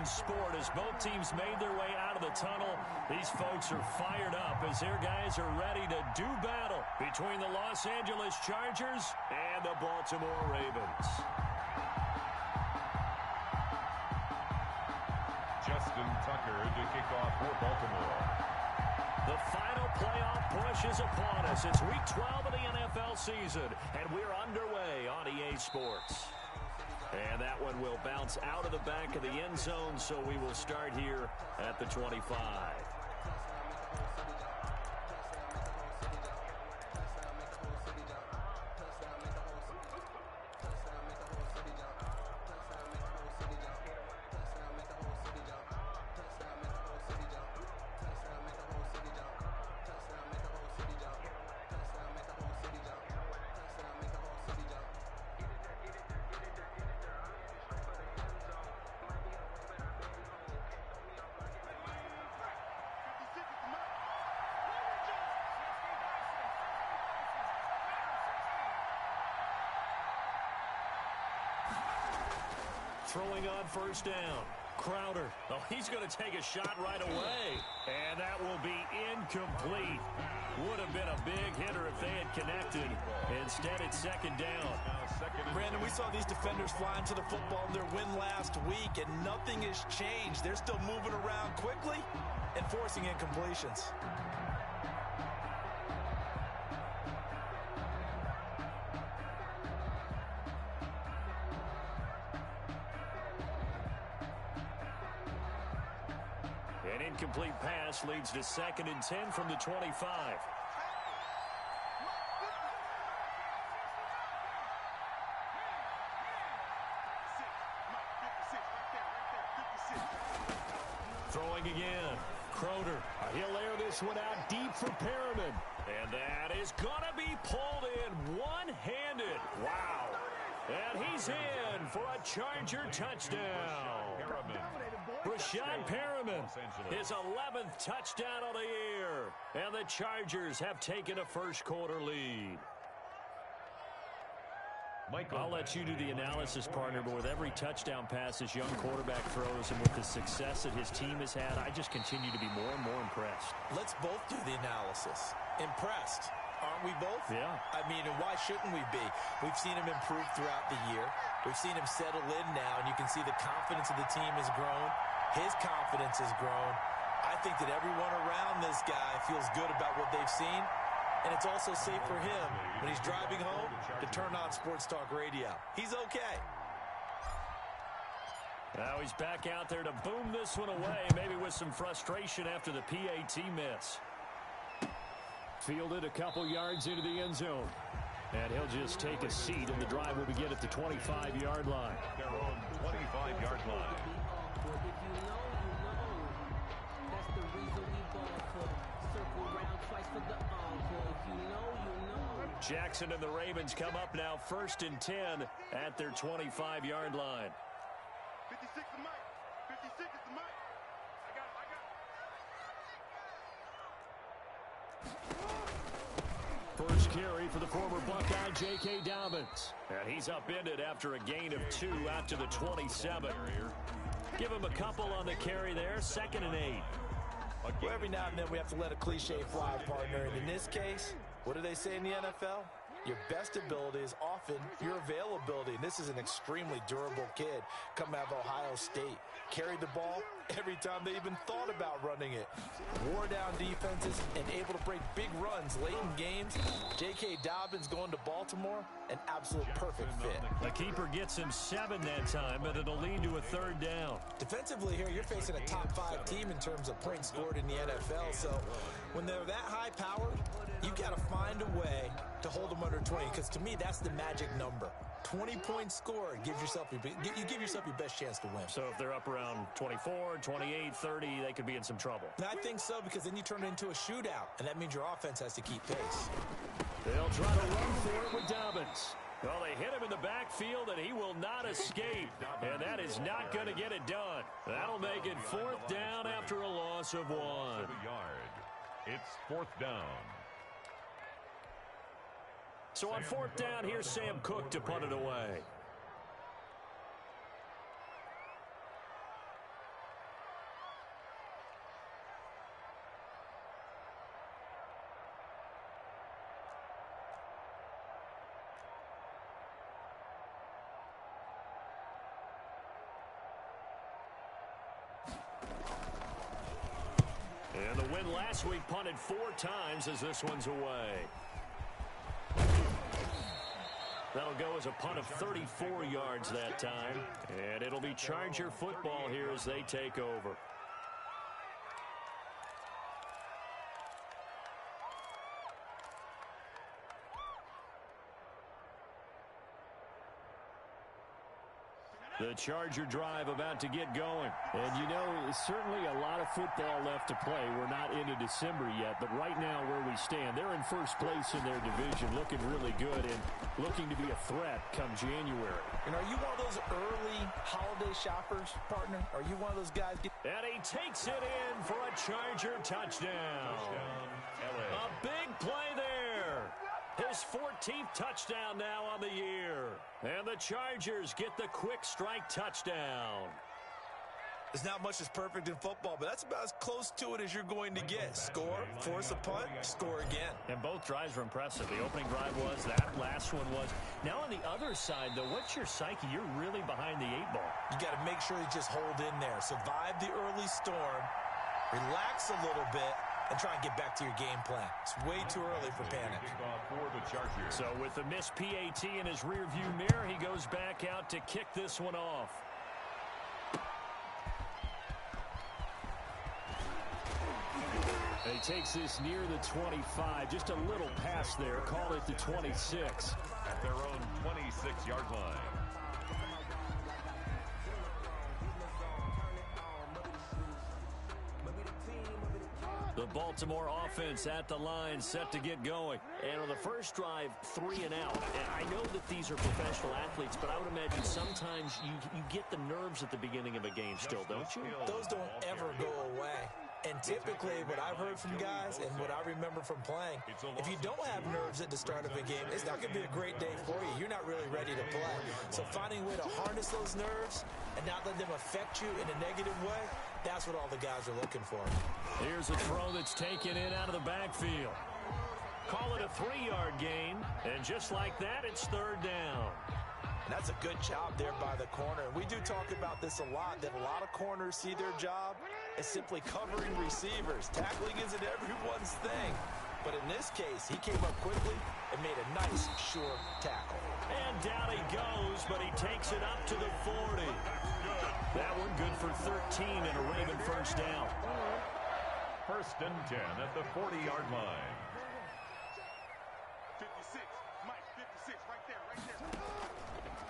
sport as both teams made their way out of the tunnel. These folks are fired up as their guys are ready to do battle between the Los Angeles Chargers and the Baltimore Ravens. Justin Tucker to kick off for Baltimore. The final playoff push is upon us. It's Week 12 of the NFL season, and we're underway on EA Sports. And that one will bounce out of the back of the end zone, so we will start here at the 25. Throwing on first down. Crowder. Oh, he's going to take a shot right away. And that will be incomplete. Would have been a big hitter if they had connected. Instead, it's second down. Brandon, we saw these defenders flying to the football in their win last week, and nothing has changed. They're still moving around quickly and forcing incompletions. An incomplete pass leads to 2nd and 10 from the 25. Throwing again. Crowder. He'll air this one out deep for Perriman. And that is going to be pulled in one-handed. Wow. And he's in for a Charger touchdown. Breshad Perriman, his 11th touchdown on the year. And the Chargers have taken a first-quarter lead. I'll let you do the analysis, partner, but with every touchdown pass this young quarterback throws and with the success that his team has had, I just continue to be more and more impressed. Let's both do the analysis. Impressed. Aren't we both? Yeah. I mean, and why shouldn't we be? We've seen him improve throughout the year. We've seen him settle in now, and you can see the confidence of the team has grown. His confidence has grown. I think that everyone around this guy feels good about what they've seen, and it's also safe for him when he's driving home to turn on Sports Talk Radio. He's okay. Now he's back out there to boom this one away, maybe with some frustration after the PAT miss. Fielded a couple yards into the end zone. And he'll just take a seat, and the drive will begin at the 25-yard line. Their own 25-yard line. Jackson and the Ravens come up now 1st and 10 at their 25-yard line. 56 to Mike. 56 is the Mike. I got it. First carry for the former Buckeye, J.K. Dobbins. And he's upended after a gain of 2 out to the 27. Give him a couple on the carry there. 2nd and 8. Well, every now and then we have to let a cliche fly, partner. And in this case, what do they say in the NFL? Your best ability is often your availability. And this is an extremely durable kid coming out of Ohio State. Carried the ball every time they even thought about running it. Wore down defenses and able to break big runs late in games. J.K. Dobbins going to Baltimore, an absolute perfect fit. The keeper gets him 7 that time, but it'll lead to a 3rd down. Defensively here, you're facing a top-5 team in terms of points scored in the NFL. So when they're that high-powered, you got to find a way to hold them under 20, because to me, that's the magic number. 20 points scored gives yourself you give yourself your best chance to win. So if they're up around 24, 28, 30, they could be in some trouble. And I think so, because then you turn it into a shootout, and that means your offense has to keep pace. They'll try to run for it with Dobbins. Well, they hit him in the backfield, and he will not escape. And that is not going to get it done. That'll make it 4th down after a loss of 1. It's 4th down. So on 4th down, here's Sam Cook to punt it away. And the win last week punted 4 times as this one's away. That'll go as a punt of 34 yards that time. And it'll be Charger football here as they take over. The Charger drive about to get going. And, you know, certainly a lot of football left to play. We're not into December yet, but right now where we stand, they're in first place in their division, looking really good and looking to be a threat come January. And are you one of those early holiday shoppers, partner? Are you one of those guys? And he takes it in for a Charger touchdown. A big play there. His 14th touchdown now on the year. And the Chargers get the quick strike touchdown. There's not much that's perfect in football, but that's about as close to it as you're going to get. Score, force a punt, score again. And both drives were impressive. The opening drive was, that last one was. Now on the other side, though, what's your psyche? You're really behind the 8 ball. You got to make sure you just hold in there. Survive the early storm, relax a little bit, and try and get back to your game plan. It's way too early for panic. So with the missed PAT in his rearview mirror, he goes back out to kick this one off. He takes this near the 25, just a little pass there, call it the 26. At their own 26-yard line. The Baltimore offense at the line, set to get going. And on the first drive, 3 and out. And I know that these are professional athletes, but I would imagine sometimes you get the nerves at the beginning of a game still, don't you? Those don't ever go away. And typically, what I've heard from guys and what I remember from playing, if you don't have nerves at the start of a game, it's not going to be a great day for you. You're not really ready to play. So finding a way to harness those nerves and not let them affect you in a negative way, that's what all the guys are looking for. Here's a throw that's taken in out of the backfield. Call it a 3-yard gain, and just like that, it's 3rd down. And that's a good job there by the corner. And we do talk about this a lot, that a lot of corners see their job as simply covering receivers. Tackling isn't everyone's thing. But in this case, he came up quickly and made a nice, sure tackle. And down he goes, but he takes it up to the 40. That one good for 13 and a Raven first down. 1st and 10 at the 40-yard line. 56, Mike, 56, right there, right there.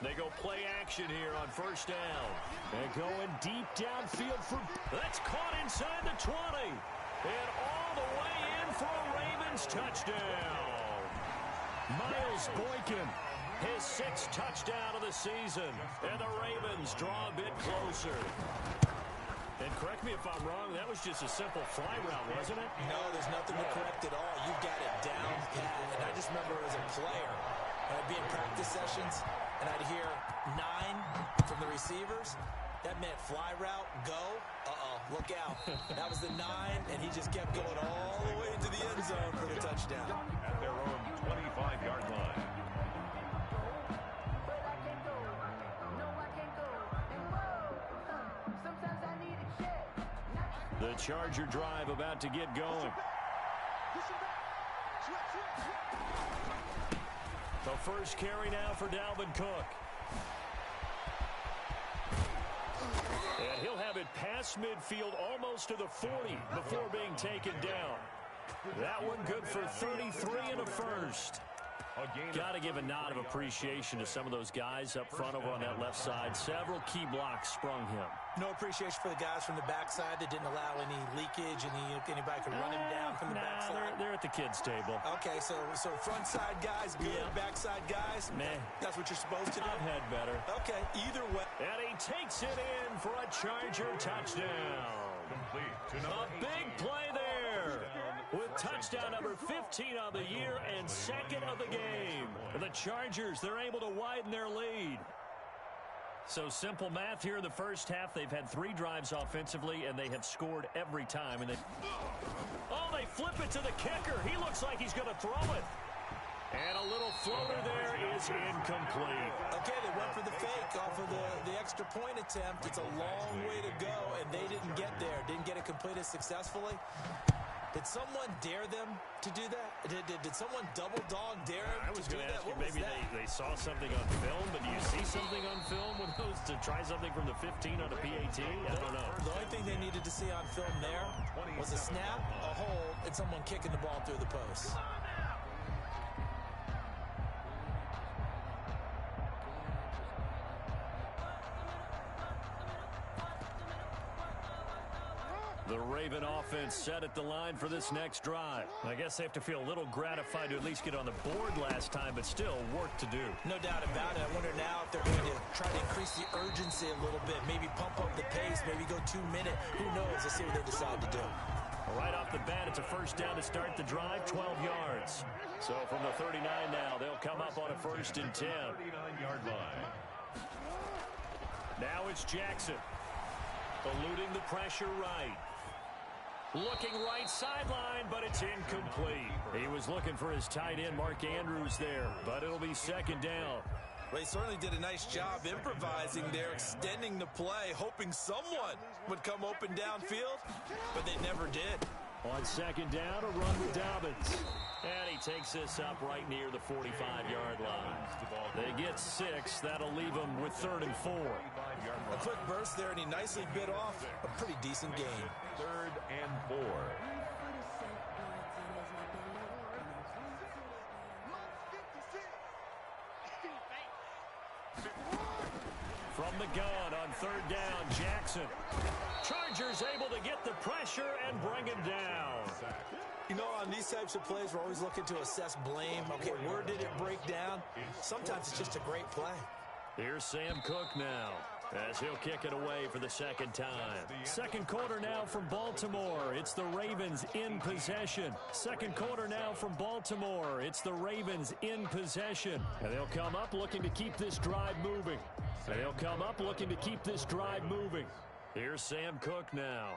They go play action here on 1st down. And going deep downfield for... That's caught inside the 20. And all the way in for a Ravens touchdown. Miles Boykin, his 6th touchdown of the season. And the Ravens draw a bit closer. And correct me if I'm wrong, that was just a simple fly route, wasn't it? No, there's nothing to correct at all. You've got it down pat. And I just remember as a player, I'd be in practice sessions, and I'd hear 9 from the receivers. That meant fly route, go. Look out. That was the 9, and he just kept going all the way into the end zone for the touchdown. At their own 25-yard line. The Charger drive about to get going. The first carry now for Dalvin Cook. And he'll have it past midfield almost to the 40 before being taken down. That one good for 33 and a first. Got to give a nod of appreciation to some of those guys up front over on that left side. Several key blocks sprung him. No appreciation for the guys from the backside that didn't allow any leakage, anybody could run him down from the backside. They're at the kids' table. Okay, so front side guys good, backside guys, meh. That's what you're supposed to do. I've had better. Okay, either way. And he takes it in for a Charger touchdown. Complete to a big play there with touchdown number 15 on the year and 2nd of the game. The Chargers, they're able to widen their lead. So simple math here in the first half. They've had 3 drives offensively, and they have scored every time. And they flip it to the kicker. He looks like he's going to throw it. And a little floater there is incomplete. Okay, they went for the fake off of the extra point attempt. It's a long way to go, and they didn't get there. Didn't get it complete. played it successfully. Did someone dare them to do that? Did someone double dog dare them I was to do going to that? ask you, What was maybe that? they saw something on film, but do you see something on film with those to try something from the 15 on a PAT? I don't know. The only thing they needed to see on film there was a snap, a hold, and someone kicking the ball through the post. The Raven offense set at the line for this next drive. I guess they have to feel a little gratified to at least get on the board last time, but still work to do. No doubt about it. I wonder now if they're going to try to increase the urgency a little bit, maybe pump up the pace, maybe go 2-minute. Who knows? Let's see what they decide to do. Right off the bat, it's a first down to start the drive, 12 yards. So from the 39 now, they'll come up on a 1st and 10. 39-yard line. Now it's Jackson. Eluding the pressure right. Looking right sideline, but it's incomplete. He was looking for his tight end, Mark Andrews, there, but it'll be 2nd down. Well, he certainly did a nice job improvising there, extending the play, hoping someone would come open downfield, but they never did. On 2nd down, a run with Dobbins. And he takes this up right near the 45-yard line. They get 6. That'll leave them with 3rd and 4. A quick burst there, and he nicely bit off a pretty decent game. 3rd and 4. From the gun on 3rd down, Jackson. Chargers able to get the pressure and bring him down. You know, on these types of plays, we're always looking to assess blame. Okay, where did it break down? Sometimes it's just a great play. Here's Sam Cook now, as he'll kick it away for the 2nd time. 2nd quarter now from Baltimore. It's the Ravens in possession. 2nd quarter now from Baltimore. It's the Ravens in possession. And they'll come up looking to keep this drive moving. Here's Sam Cook now,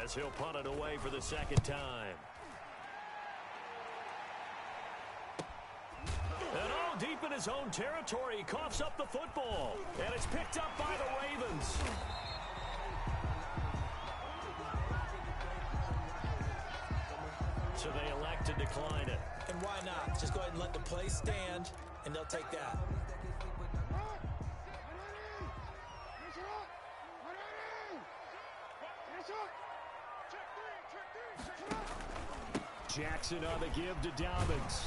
as he'll punt it away for the 2nd time. And all deep in his own territory, he coughs up the football. And it's picked up by the Ravens. So they elect to decline it. And why not? Just go ahead and let the play stand, and they'll take that. Jackson on the give to Dobbins.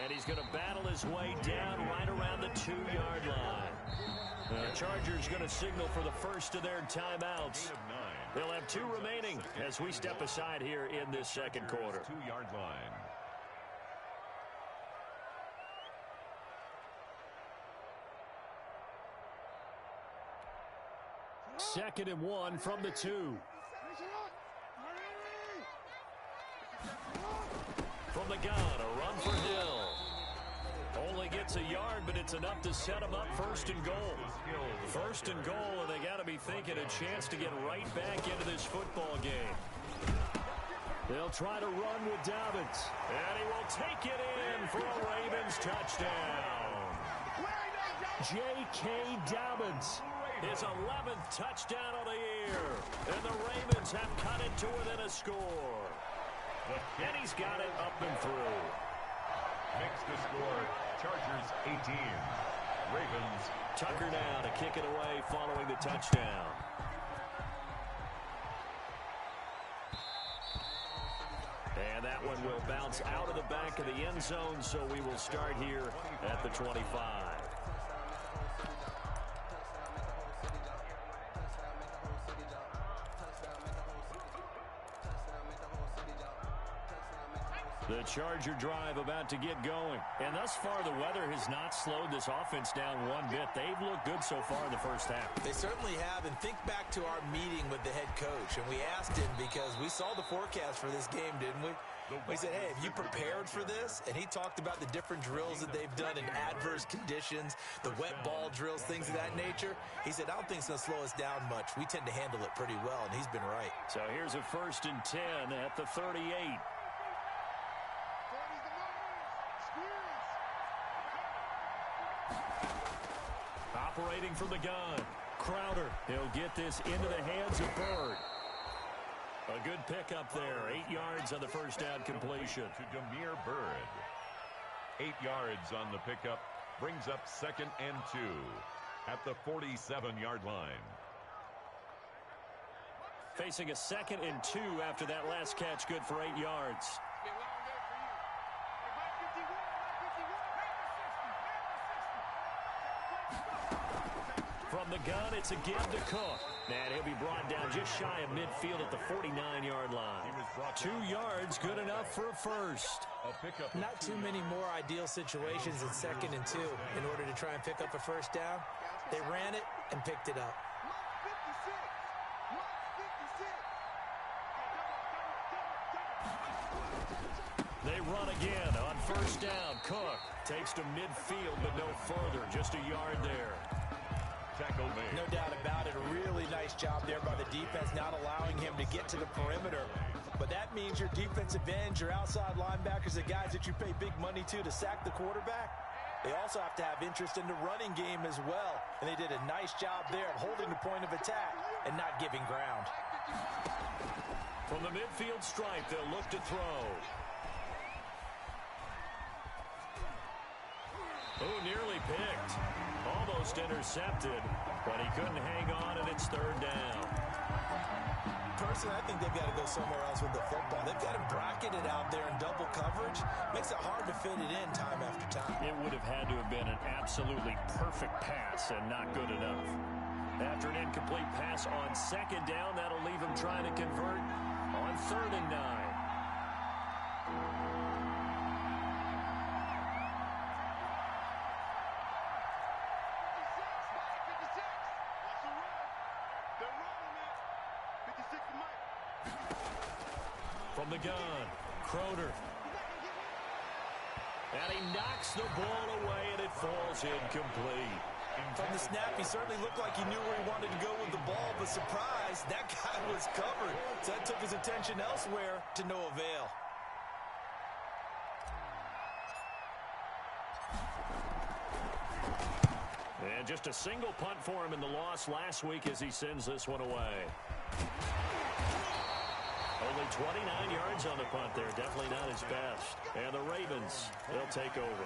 And he's going to battle his way down right around the 2-yard line. The Chargers going to signal for the first of their timeouts. They'll have 2 remaining as we step aside here in this 2nd quarter. 2-yard line. Second and 1 from the 2. From the gun, a run for Hill. Only gets a yard, but it's enough to set him up 1st and goal. 1st and goal, and they got to be thinking a chance to get right back into this football game. They'll try to run with Dobbins. And he will take it in for a Ravens touchdown. J.K. Dobbins. His 11th touchdown of the year. And the Ravens have cut it to within a score. And he's got it up and through. Makes the score Chargers 18. Ravens. Tucker now to kick it away following the touchdown. And that one will bounce out of the back of the end zone, so we will start here at the 25. The Charger drive about to get going. And thus far, the weather has not slowed this offense down one bit. They've looked good so far in the first half. They certainly have. And think back to our meeting with the head coach. And we asked him because we saw the forecast for this game, didn't we? We said, hey, have you prepared for this? And he talked about the different drills that they've done in adverse conditions, the wet ball drills, things of that nature. He said, I don't think it's going to slow us down much. We tend to handle it pretty well, and he's been right. So here's a 1st and 10 at the 38. Operating from the gun. Crowder. He'll get this into the hands of Bird. A good pickup there. 8 yards on the first down completion. To Damiere Byrd. 8 yards on the pickup. Brings up 2nd and 2 at the 47-yard line. Facing a 2nd and 2 after that last catch, good for 8 yards. From the gun, it's a give to Cook. And he'll be brought down just shy of midfield at the 49-yard line. 2 yards, good enough for a first. Not too many more ideal situations in 2nd and 2 in order to try and pick up a first down. They ran it and picked it up. They run again on first down. Cook takes to midfield, but no further. Just a yard there. Tackle made. No doubt about it. A really nice job there by the defense, not allowing him to get to the perimeter. But that means your defensive ends, your outside linebackers, the guys that you pay big money to sack the quarterback, they also have to have interest in the running game as well. And they did a nice job there of holding the point of attack and not giving ground. From the midfield stripe, they'll look to throw. Oh, nearly picked. Almost intercepted, but he couldn't hang on, and it's 3rd down. Personally, I think they've got to go somewhere else with the football. They've got him bracketed out there in double coverage. Makes it hard to fit it in time after time. It would have had to have been an absolutely perfect pass and not good enough. After an incomplete pass on 2nd down, that'll leave him trying to convert on 3rd and 9. From the gun, Crowder. And he knocks the ball away, and it falls incomplete. From the snap, he certainly looked like he knew where he wanted to go with the ball, but surprise, that guy was covered. So that took his attention elsewhere to no avail. And just a single punt for him in the loss last week as he sends this one away. Only 29 yards on the punt there. Definitely not his best. And the Ravens, they'll take over.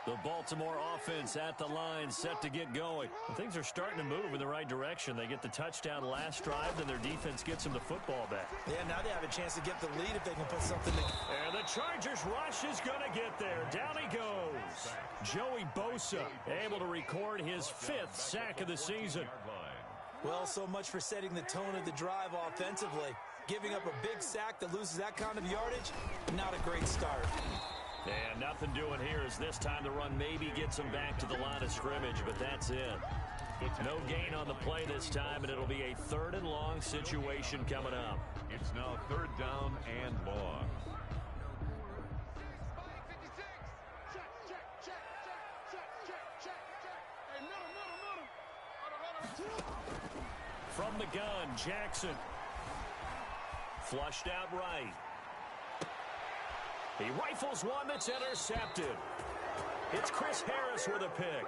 The Baltimore offense at the line, set to get going. And things are starting to move in the right direction. They get the touchdown last drive, then their defense gets them the football back. Yeah, now they have a chance to get the lead if they can put something together. And the Chargers rush is going to get there. Down he goes. Joey Bosa able to record his 5th sack of the season. Well, so much for setting the tone of the drive offensively. Giving up a big sack that loses that kind of yardage, not a great start. And nothing doing here as this time the run maybe gets him back to the line of scrimmage, but that's it. No gain on the play this time, and it'll be a 3rd and long situation coming up. It's now 3rd down and long. From the gun, Jackson. Flushed out right. He rifles one that's intercepted. It's Chris Harris with a pick.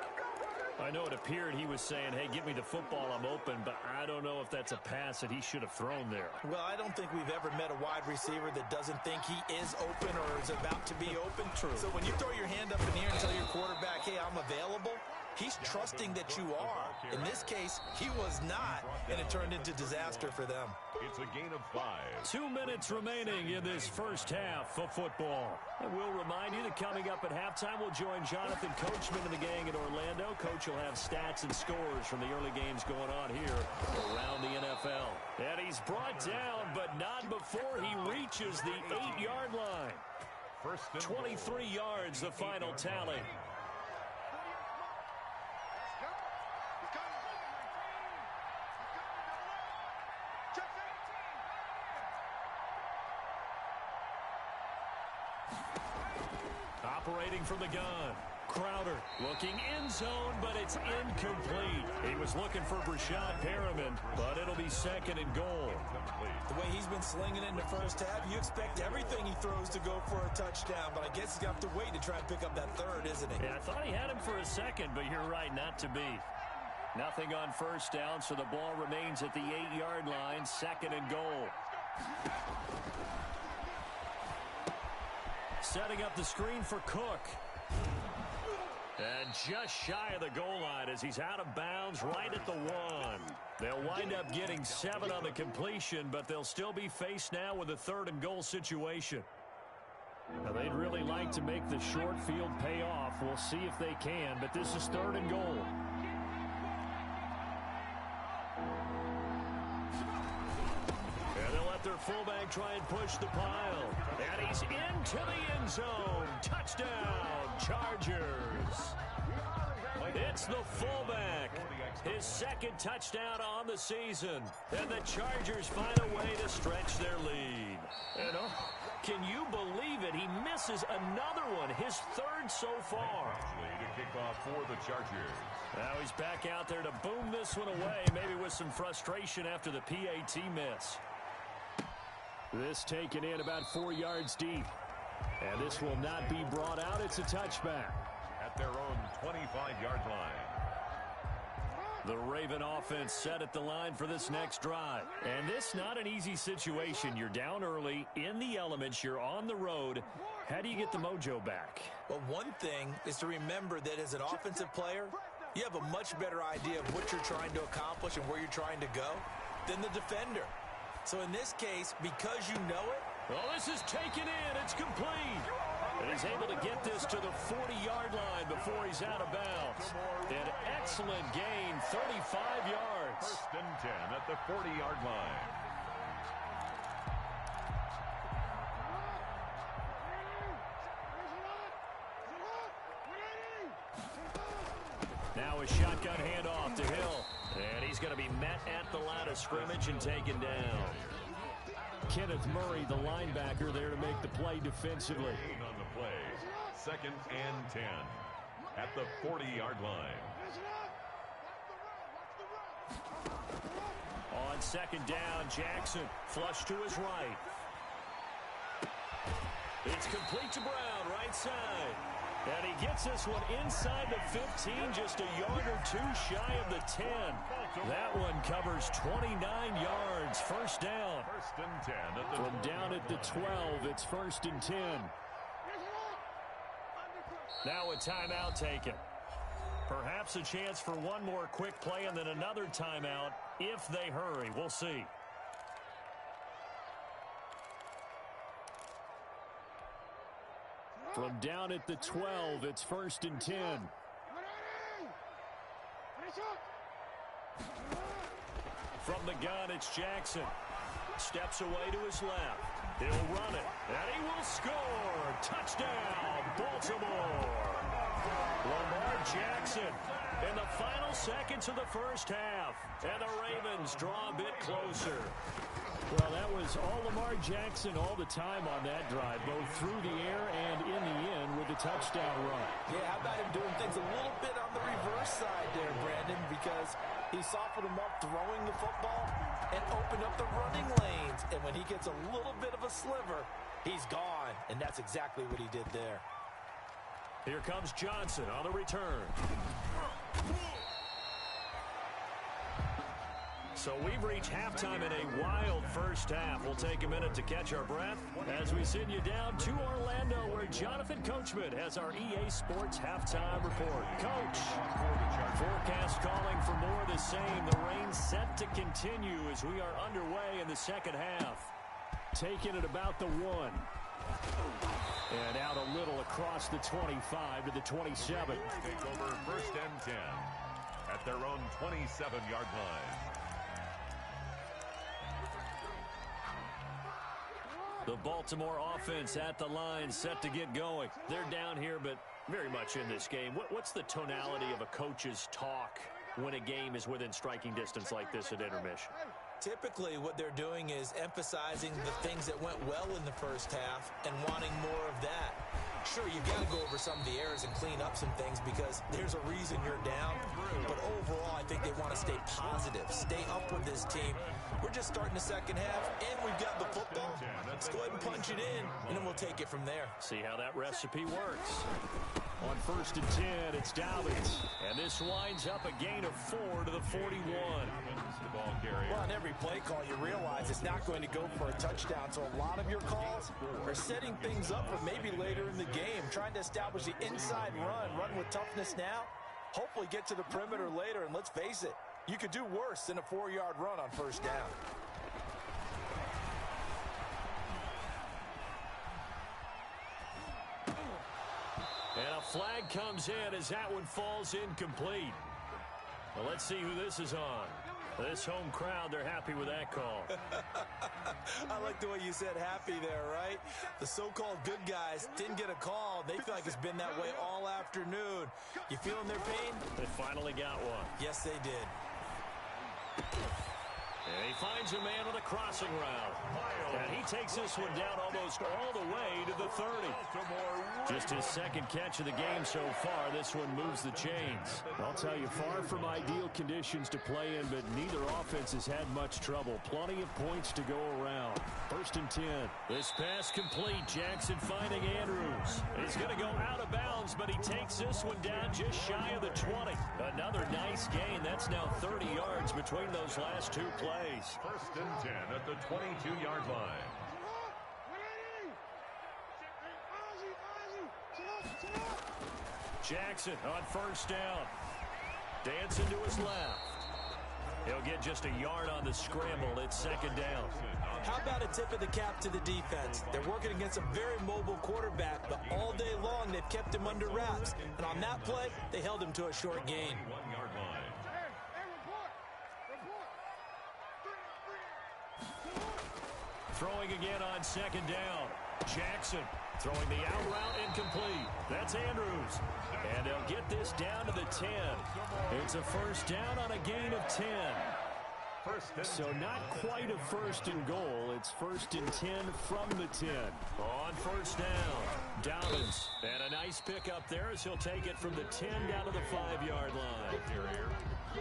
I know it appeared he was saying, hey, give me the football, I'm open, but I don't know if that's a pass that he should have thrown there. Well, I don't think we've ever met a wide receiver that doesn't think he is open or is about to be open. True. So when you throw your hand up in the air and tell your quarterback, hey, I'm available, he's trusting that you are. In this case, he was not, and it turned into disaster for them. It's a gain of 5. 2 minutes remaining in this first half of football. And we'll remind you that coming up at halftime, we'll join Jonathan Coachman and the gang in Orlando. Coach will have stats and scores from the early games going on here around the NFL. And he's brought down, but not before he reaches the 8-yard line. 23 yards, the final tally. Operating from the gun. Crowder looking end zone, but it's incomplete. He was looking for Brashad Perriman, but it'll be 2nd and goal. The way he's been slinging it in the first half, you expect everything he throws to go for a touchdown, but I guess he's got to wait to try and pick up that 3rd, isn't he? Yeah, I thought he had him for a 2nd, but you're right, not to be. Nothing on first down, so the ball remains at the 8-yard line, 2nd and goal. Setting up the screen for Cook. And just shy of the goal line as he's out of bounds right at the 1. They'll wind up getting 7 on the completion, but they'll still be faced now with a 3rd and goal situation. Now, they'd really like to make the short field pay off. We'll see if they can, but this is 3rd and goal. And they'll let their fullback try and push the pile. And he's into the end zone. Touchdown, Chargers. It's the fullback. His 2nd touchdown on the season. And the Chargers find a way to stretch their lead. And can you believe it? He misses another one, his 3rd so far. To kick off for the Chargers. Now he's back out there to boom this one away, maybe with some frustration after the PAT miss. This taken in about 4 yards deep. And this will not be brought out. It's a touchback. At their own 25-yard line. The Raven offense set at the line for this next drive. And this not an easy situation. You're down early, in the elements, you're on the road. How do you get the mojo back? Well, one thing is to remember that as an offensive player, you have a much better idea of what you're trying to accomplish and where you're trying to go than the defender. So in this case, because you know it. Well, this is taken in. It's complete. And he's able to get this to the 40-yard line before he's out of bounds. An excellent gain, 35 yards. 1st and 10 at the 40-yard line. Now a shotgun handoff to Hill. And he's going to be met at the line of scrimmage and taken down. Kenneth Murray, the linebacker, there to make the play defensively. On the play, 2nd and 10 at the 40-yard line. On 2nd down, Jackson flush to his right. It's complete to Brown, right side. And he gets this one inside the 15, just a yard or 2 shy of the 10. That one covers 29 yards. 1st down. 1st and 10 at the From down at the 12, it's 1st and 10. Now a timeout taken. Perhaps a chance for one more quick play and then another timeout if they hurry. We'll see. From down at the 12, it's 1st and 10. From the gun, it's Jackson. Steps away to his left. He'll run it, and he will score. Touchdown, Baltimore. Lamar Jackson in the final seconds of the 1st half. And the Ravens draw a bit closer. Well, that was all Lamar Jackson all the time on that drive, both through the air and in the end with the touchdown run. Yeah, how about him doing things a little bit on the reverse side there, Brandon, because he softened him up throwing the football and opened up the running lanes. And when he gets a little bit of a sliver, he's gone. And that's exactly what he did there. Here comes Johnson on the return. So we've reached halftime in a wild 1st half. We'll take a minute to catch our breath as we send you down to Orlando, where Jonathan Coachman has our EA Sports halftime report. Coach, forecast calling for more of the same. The rain set to continue as we are underway in the 2nd half. Taking it about the 1. And out a little across the 25 to the 27. Take over 1st and 10 at their own 27-yard line. The Baltimore offense at the line, set to get going. They're down here, but very much in this game. What's the tonality of a coach's talk when a game is within striking distance like this at intermission? Typically, what they're doing is emphasizing the things that went well in the 1st half and wanting more of that. Sure, you've got to go over some of the errors and clean up some things because there's a reason you're down. But overall, I think they want to stay positive, stay up with this team. We're just starting the second half, and we've got the football. Let's go ahead and punch it in, and then we'll take it from there. See how that recipe works. On 1st and 10, it's Dobbins. And this winds up a gain of 4 to the 41. Well, on every play call, you realize it's not going to go for a touchdown. So a lot of your calls are setting things up for maybe later in the game, trying to establish the inside run with toughness now, hopefully get to the perimeter later. And let's face it, you could do worse than a 4-yard run on 1st down. And a flag comes in as that one falls incomplete. Well, let's see who this is on. This home crowd, they're happy with that call. I like the way you said happy there, right? The so-called good guys didn't get a call. They feel like it's been that way all afternoon. You feeling their pain? They finally got one. Yes, they did. And he finds a man on a crossing route. And he takes this one down almost all the way to the 30. Just his second catch of the game so far. This one moves the chains. I'll tell you, far from ideal conditions to play in, but neither offense has had much trouble. Plenty of points to go around. 1st and 10. This pass complete. Jackson finding Andrews. He's going to go out of bounds, but he takes this one down just shy of the 20. Another nice gain. That's now 30 yards between those last two plays. 1st and 10 at the 22-yard line. Jackson on 1st down. Dancing to his left. He'll get just a yard on the scramble. It's 2nd down. How about a tip of the cap to the defense? They're working against a very mobile quarterback, but all day long they've kept him under wraps. And on that play, they held him to a short gain. 1-yard line. Throwing again on 2nd down. Jackson throwing the out route incomplete. That's Andrews. And they'll get this down to the 10. It's a 1st down on a gain of 10. So not quite a 1st and goal. It's 1st and 10 from the 10. On 1st down, Dobbins. And a nice pickup there as he'll take it from the 10 down to the 5-yard line.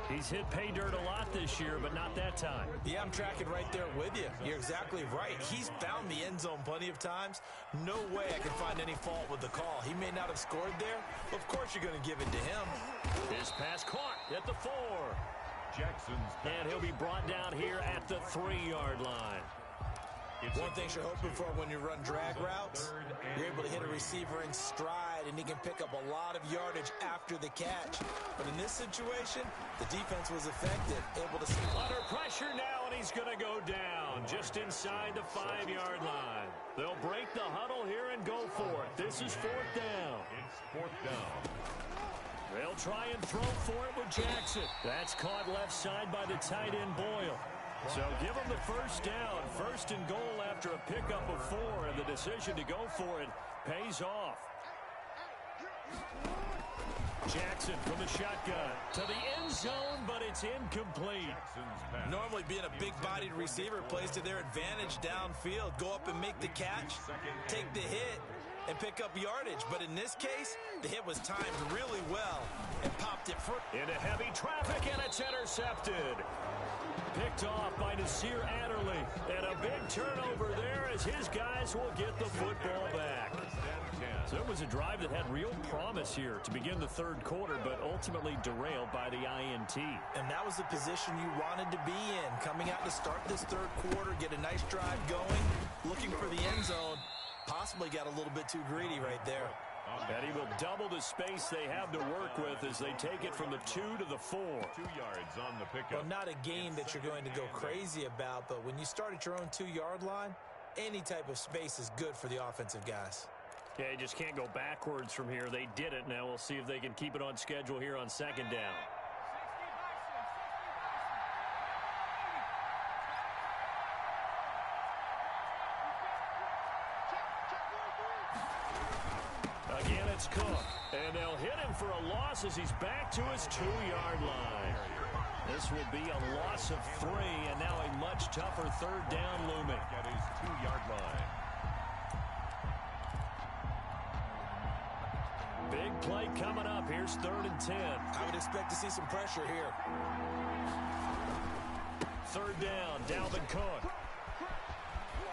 He's hit pay dirt a lot this year, but not that time. Yeah, I'm tracking right there with you. You're exactly right. He's found the end zone plenty of times. No way I can find any fault with the call. He may not have scored there. Of course you're going to give it to him. His pass caught at the 4. Jackson's pass. And he'll be brought down here at the 3-yard line. One thing you're hoping for when you run drag routes, you're able to hit a receiver in stride, and he can pick up a lot of yardage after the catch. But in this situation, the defense was effective, able to see. Under pressure now, and he's going to go down just inside the 5-yard line. They'll break the huddle here and go for it. This is 4th down. It's 4th down. They'll try and throw for it with Jackson. That's caught left side by the tight end Boyle. So give him the 1st down. 1st and goal after a pickup of 4, and the decision to go for it pays off. Jackson from the shotgun to the end zone, but it's incomplete. Normally being a big-bodied receiver plays to their advantage downfield. Go up and make the catch, take the hit, and pick up yardage. But in this case, the hit was timed really well and popped it through. Into heavy traffic, and it's intercepted. Picked off by Nasir Adderley. And a big turnover there as his guys will get the football back. So it was a drive that had real promise here to begin the 3rd quarter, but ultimately derailed by the INT. And that was the position you wanted to be in. Coming out to start this 3rd quarter, get a nice drive going, looking for the end zone. Possibly got a little bit too greedy right there. And he will double the space they have to work with as they take it from the 2 to the 4. 2 yards on the pickup. Well, not a game that you're going to go crazy about, but when you start at your own 2-yard line, any type of space is good for the offensive guys. Yeah, you just can't go backwards from here. They did it. Now we'll see if they can keep it on schedule here on 2nd down. Again, it's Cook. And they'll hit him for a loss as he's back to his 2-yard line. This will be a loss of 3, and now a much tougher 3rd down looming. At his 2-yard line. big play coming up. Here's 3rd and 10. I would expect to see some pressure here. 3rd down, Dalvin Cook.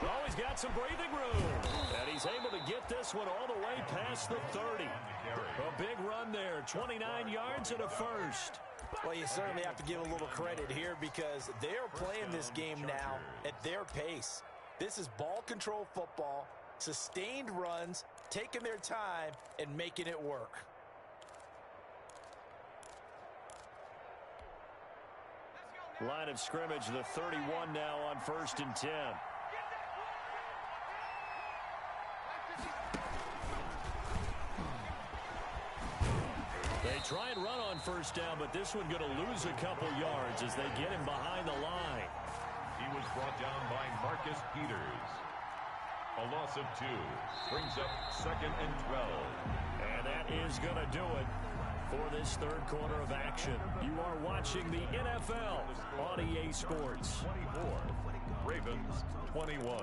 Oh, he's got some breathing room. And he's able to get this one all the way past the 30. A big run there, 29 yards and a first. Well, you certainly have to give a little credit here because they're playing this game now at their pace. This is ball control football, sustained runs, taking their time and making it work. Line of scrimmage, the 31 now on 1st and 10. They try and run on 1st down, but this one going to lose a couple yards as they get him behind the line. He was brought down by Marcus Peters. A loss of 2 brings up 2nd and 12. And that is going to do it for this 3rd quarter of action. You are watching the NFL on EA Sports. 24, Ravens 21.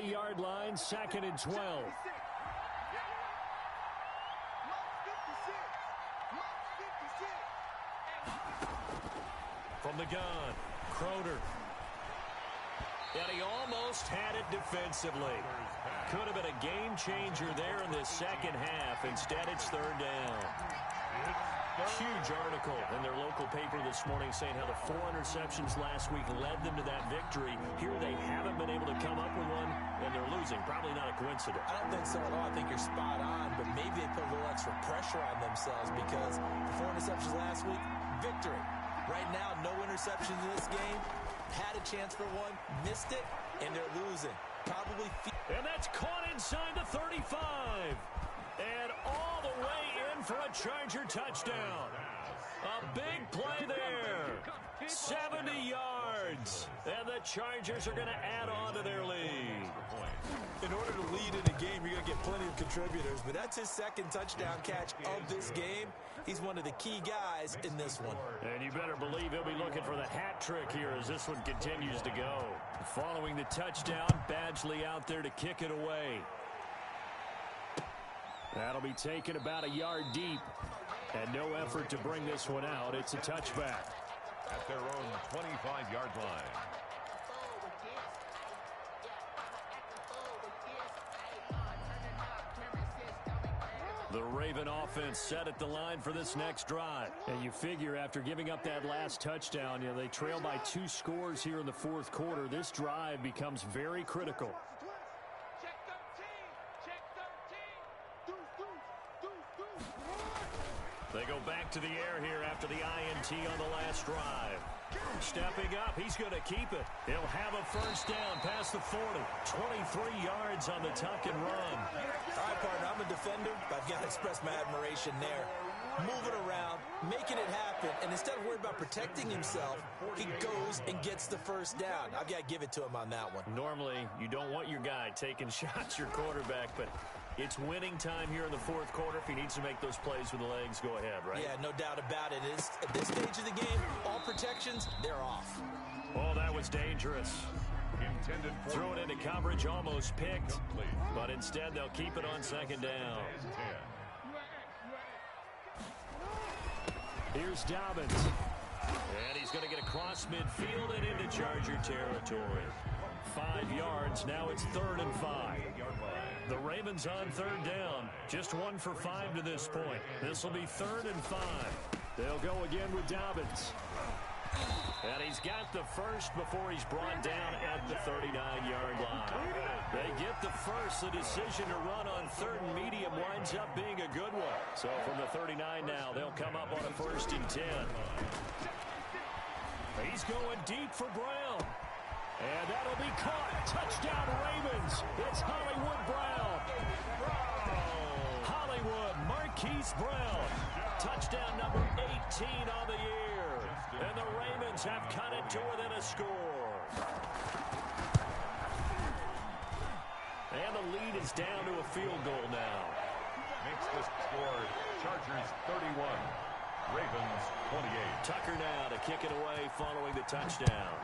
Yard line, 2nd and 12. From the gun, Crowder. And he almost had it defensively. Could have been a game changer there in the 2nd half. Instead, it's 3rd down. Huge article in their local paper this morning saying how the 4 interceptions last week led them to that victory. Here they haven't been able to come up with one, and they're losing. Probably not a coincidence. I don't think so at all. I think you're spot on, but maybe they put a little extra pressure on themselves because the 4 interceptions last week, victory. Right now, no interceptions in this game. Had a chance for one, missed it, and they're losing. Probably. And that's caught inside the 35. And all the way in for a Charger touchdown. A big play there. 70 yards. And the Chargers are going to add on to their lead. In order to lead in a game, you're going to get plenty of contributors. But that's his 2nd touchdown catch of this game. He's one of the key guys in this one. And you better believe he'll be looking for the hat trick here as this one continues to go. Following the touchdown, Badgley out there to kick it away. That'll be taken about a yard deep. And no effort to bring this one out. It's a touchback. At their own 25-yard line. The Raven offense set at the line for this next drive. And you figure after giving up that last touchdown, they trail by 2 scores here in the 4th quarter. This drive becomes very critical. They go back to the air here after the INT on the last drive. Stepping up, he's going to keep it. He'll have a 1st down past the 40. 23 yards on the tuck and run. All right, partner, I'm a defender, but I've got to express my admiration there. Moving around, making it happen, and instead of worrying about protecting himself, he goes and gets the 1st down. I've got to give it to him on that one. Normally, you don't want your guy taking shots, your quarterback, but it's winning time here in the 4th quarter. If he needs to make those plays with the legs, go ahead, right? Yeah, no doubt about it. At this stage of the game, all protections, they're off. Oh, that was dangerous. Threw it into coverage, almost picked, but instead they'll keep it on 2nd down. Here's Dobbins. And he's going to get across midfield and into Charger territory. 5 yards, now it's 3rd and 5. The Ravens on 3rd down. Just 1 for 5 to this point. This will be 3rd and 5. They'll go again with Dobbins. And he's got the first before he's brought down at the 39-yard line. They get the first. The decision to run on 3rd and medium winds up being a good one. So from the 39 now, they'll come up on a 1st and 10. He's going deep for Brown. And that'll be caught. Touchdown Ravens. It's Hollywood Brown. Hollywood, Marquise Brown. Touchdown number 18 on the year. And the Ravens have cut it to within a score. And the lead is down to a field goal now. Makes the score Chargers 31, Ravens 28. Tucker now to kick it away following the touchdown.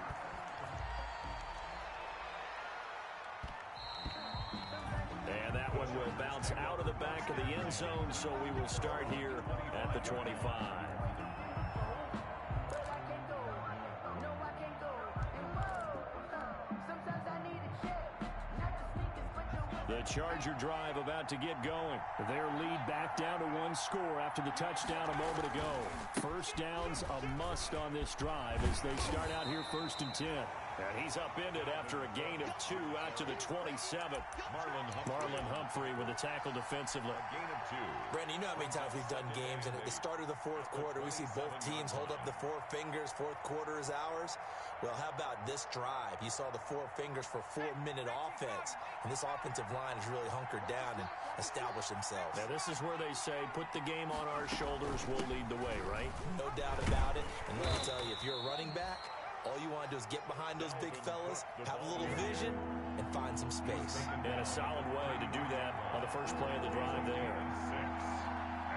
And that one will bounce out of the back of the end zone, so we will start here at the 25. The Charger drive about to get going. Their lead back down to one score after the touchdown a moment ago. First down's a must on this drive as they start out here 1st and 10. And he's upended after a gain of 2 out to the 27. Marlon Humphrey with a tackle defensively. A gain of 2. Brandon, you know how many times we've done games, and at the start of the fourth quarter, we see both teams hold up the 4 fingers. Fourth quarter is ours. Well, how about this drive? You saw the 4 fingers for 4-minute offense, and this offensive line has really hunkered down and established themselves. Now, this is where they say, put the game on our shoulders, we'll lead the way, right? No doubt about it. And let me tell you, if you're a running back, all you want to do is get behind those big fellas, have a little vision, and find some space. And a solid way to do that on the first play of the drive there. 6.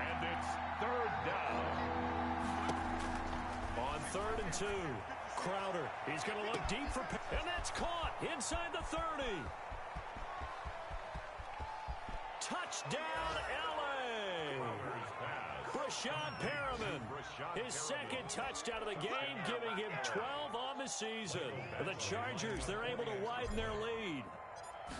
And it's 3rd down. On 3rd and 2, Crowder. He's going to look deep for... And that's caught inside the 30. Touchdown, L.A. Brashad Perriman. His second touchdown of the game, giving him 12 on the season. The Chargers, they're able to widen their lead.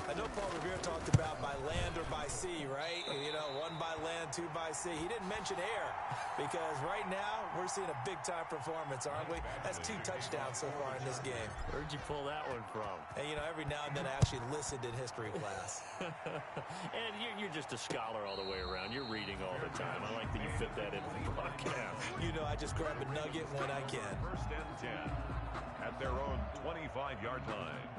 I know Paul Revere talked about by land or by sea, right? You know, 1 by land, 2 by sea. He didn't mention air because right now we're seeing a big-time performance, aren't we? That's 2 touchdowns so far in this game. Where'd you pull that one from? And, you know, every now and then I actually listened in history class. And you're just a scholar all the way around. You're reading all the time. I like that you fit that in the broadcast. You know, I just grab a nugget when I can. 1st and 10 at their own 25-yard line.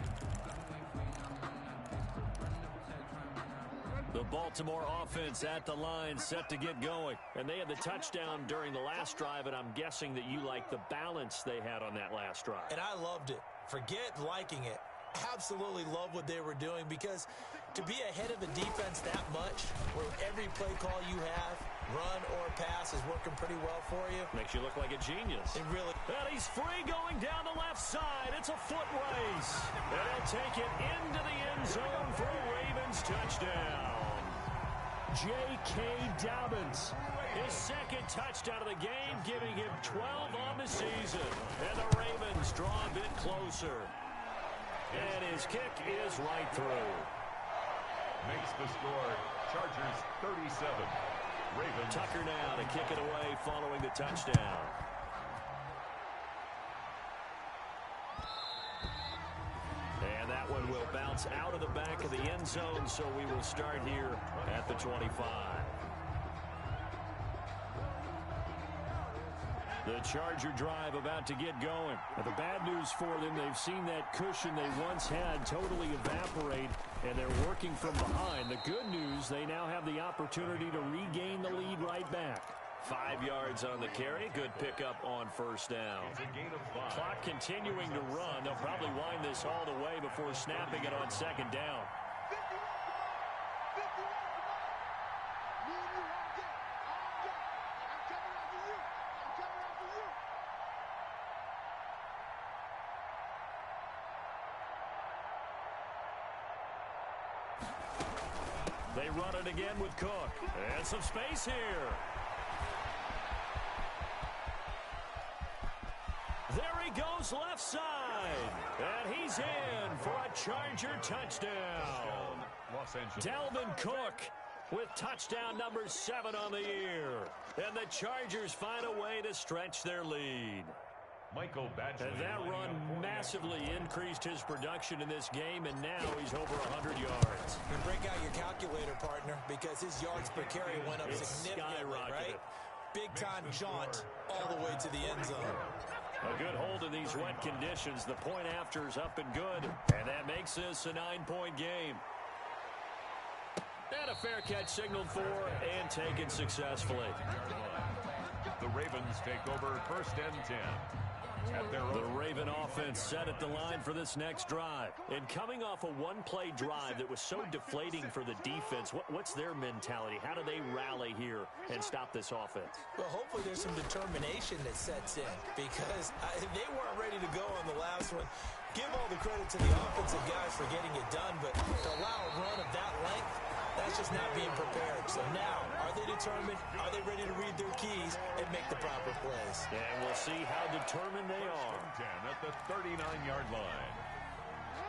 The Baltimore offense at the line, set to get going. And they had the touchdown during the last drive, and I'm guessing that you like the balance they had on that last drive. And I loved it. Forget liking it. Absolutely love what they were doing, because to be ahead of the defense that much, where every play call you have, run or pass, is working pretty well for you. Makes you look like a genius. It really... And he's free going down the left side. It's a foot race. And he'll take it into the end zone for a Ravens touchdown. J.K. Dobbins, his second touchdown of the game, giving him 12 on the season. And the Ravens draw a bit closer. And his kick is right through. Makes the score Chargers 37, Ravens. Tucker now to kick it away following the touchdown. And that one will bounce out of the back of the end zone, so we will start here at the 25. The Charger drive about to get going. Now, the bad news for them, they've seen that cushion they once had totally evaporate, and they're working from behind. The good news, they now have the opportunity to regain the lead right back. 5 yards on the carry. Good pickup on 1st down. It's a gain of 5. Clock continuing to run. They'll probably wind this all the way before snapping it on 2nd down. They run it again with Cook. And some space here. There he goes left side. And he's in for a Charger touchdown. Los Angeles. Dalvin Cook with touchdown number 7 on the year. And the Chargers find a way to stretch their lead. Michael Badgley. And that run massively increased his production in this game, and now he's over 100 yards. You can break out your calculator, partner, because his yards per carry went up significantly, right? Big-time jaunt all the way to the end zone. A good hold in these wet conditions. The point after is up and good, and that makes this a 9-point game. And a fair catch signaled for and taken successfully. The Ravens take over 1st and 10. The Raven offense set at the line for this next drive. And coming off a one-play drive that was so deflating for the defense, what's their mentality? How do they rally here and stop this offense? Well, hopefully there's some determination that sets in because they weren't ready to go on the last one. Give all the credit to the offensive guys for getting it done, but to allow a run of that length, that's just not being prepared. So now, are they determined? Are they ready to read their keys and make the proper plays? And we'll see how determined they are. 10 at the 39-yard line.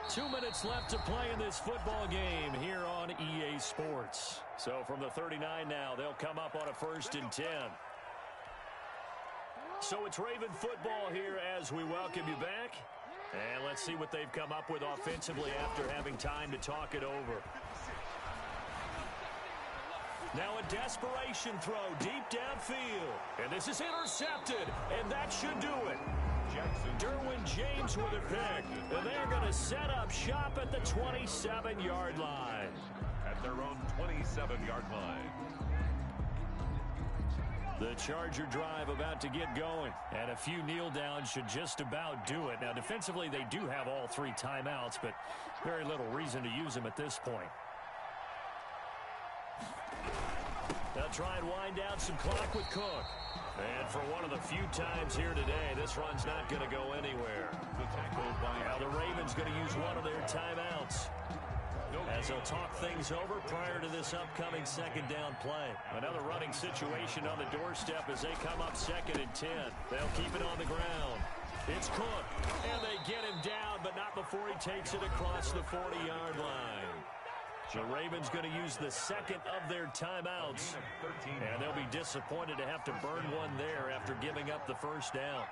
2 minutes left to play in this football game here on EA Sports. So from the 39 now, they'll come up on a 1st and 10. So it's Raven football here as we welcome you back. And let's see what they've come up with offensively after having time to talk it over. Now a desperation throw deep downfield. And this is intercepted. And that should do it. Derwin James with a pick. And they're going to set up shop at the 27-yard line. At their own 27-yard line. The Charger drive about to get going. And a few kneel downs should just about do it. Now, defensively, they do have all 3 timeouts, but very little reason to use them at this point. They'll try and wind down some clock with Cook. And for one of the few times here today, this run's not going to go anywhere. Now the Ravens going to use one of their timeouts as they'll talk things over prior to this upcoming 2nd down play. Another running situation on the doorstep as they come up 2nd and 10. They'll keep it on the ground. It's Cook, and they get him down, but not before he takes it across the 40-yard line. The Ravens going to use the 2nd of their timeouts, and they'll be disappointed to have to burn one there after giving up the 1st down.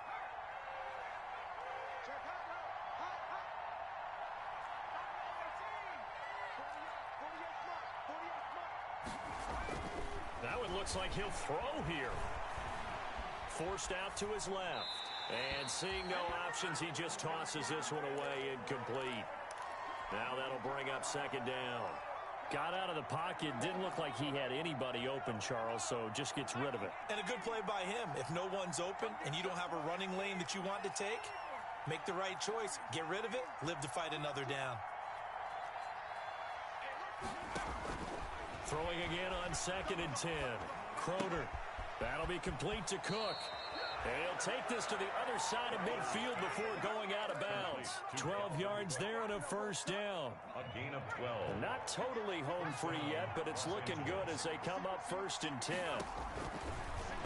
Now it looks like he'll throw here. Forced out to his left. And seeing no options, he just tosses this one away incomplete. Now that'll bring up 2nd down. Got out of the pocket. Didn't look like he had anybody open, Charles, so just gets rid of it. And a good play by him. If no one's open and you don't have a running lane that you want to take, make the right choice. Get rid of it. Live to fight another down. Throwing again on 2nd and 10. Crowder. That'll be complete to Cook. And he'll take this to the other side of midfield before going out of bounds. 12 yards there and a 1st down. A gain of 12. Not totally home free yet, but it's looking good as they come up 1st and 10.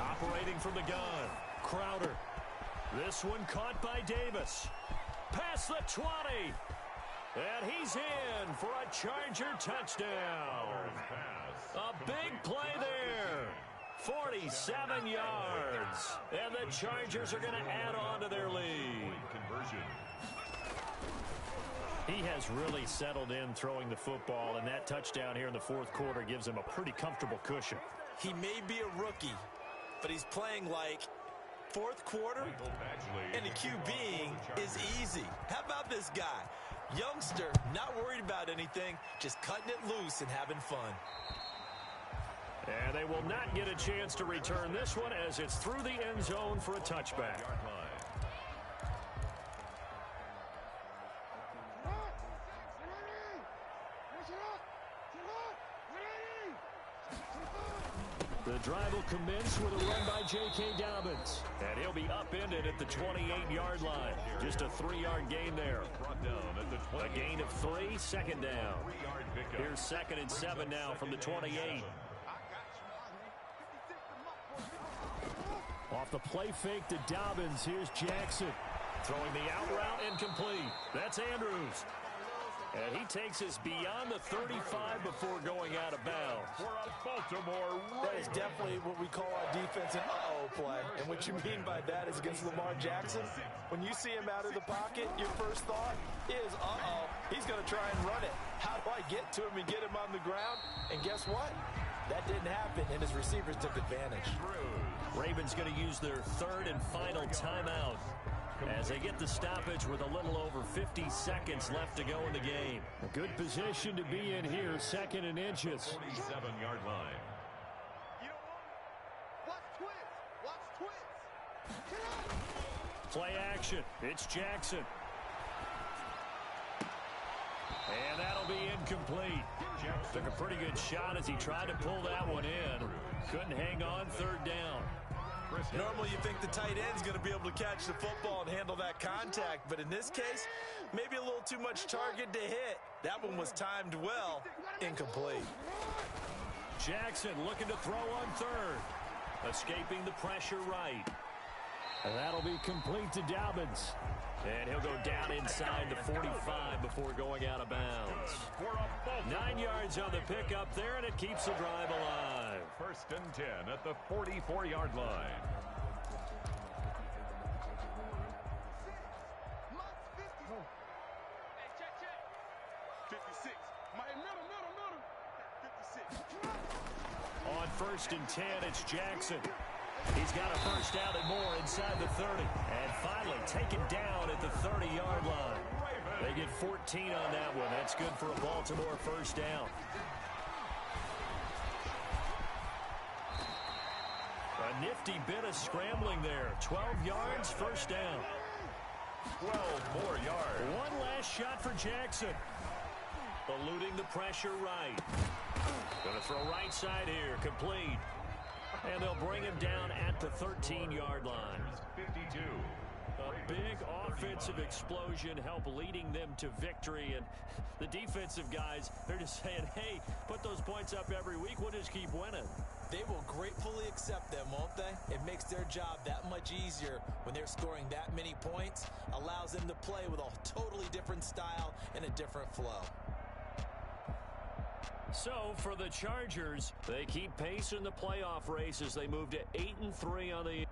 Operating from the gun. Crowder. This one caught by Davis. Past the 20. And he's in for a Charger touchdown. A big play there. 47 yards. And the Chargers are going to add on to their lead. Conversion. He has really settled in throwing the football, and that touchdown here in the 4th quarter gives him a pretty comfortable cushion. He may be a rookie, but he's playing like 4th quarter, and the QBing is easy. How about this guy? Youngster, not worried about anything, just cutting it loose and having fun. And they will not get a chance to return this one as it's through the end zone for a touchback. The drive will commence with a run by J.K. Dobbins. And he'll be upended at the 28-yard line. Just a 3-yard gain there. A gain of 3, 2nd down. Here's 2nd and 7 now from the 28. Off the play fake to Dobbins, here's Jackson. Throwing the out route incomplete. That's Andrews. And he takes us beyond the 35 before going out of bounds. For a Baltimore That is definitely what we call our defense an uh-oh play. And what you mean by that is against Lamar Jackson, when you see him out of the pocket, your first thought is, uh-oh, he's going to try and run it. How do I get to him and get him on the ground? And guess what? That didn't happen, and his receivers took advantage. Ravens going to use their 3rd and final timeout as they get the stoppage with a little over 50 seconds left to go in the game. A good position to be in here, 2nd and inches. 47-yard line. You know what? Watch twins. Watch twins. Play action. It's Jackson. And that'll be incomplete. Took a pretty good shot as he tried to pull that one in. Couldn't hang on, third down. Normally you think the tight end's going to be able to catch the football and handle that contact, but in this case, maybe a little too much target to hit. That one was timed well. Incomplete. Jackson looking to throw on third. Escaping the pressure right. And that'll be complete to Dobbins. And he'll go down inside the 45 before going out of bounds. 9 yards on the pickup there, and it keeps the drive alive. 1st and 10 at the 44-yard line. On 1st and 10, it's Jackson. He's got a first down and more inside the 30. And finally taken down at the 30-yard line. They get 14 on that one. That's good for a Baltimore first down. A nifty bit of scrambling there. 12 yards, first down. 12 more yards. One last shot for Jackson. Eluding the pressure right. Going to throw right side here, complete. And they'll bring him down at the 13-yard line. 52. A big offensive explosion helped leading them to victory. And the defensive guys, they're just saying, hey, put those points up every week. We'll just keep winning. They will gratefully accept them, won't they? It makes their job that much easier when they're scoring that many points. Allows them to play with a totally different style and a different flow. So for the Chargers, they keep pace in the playoff race as they move to 8-3 on the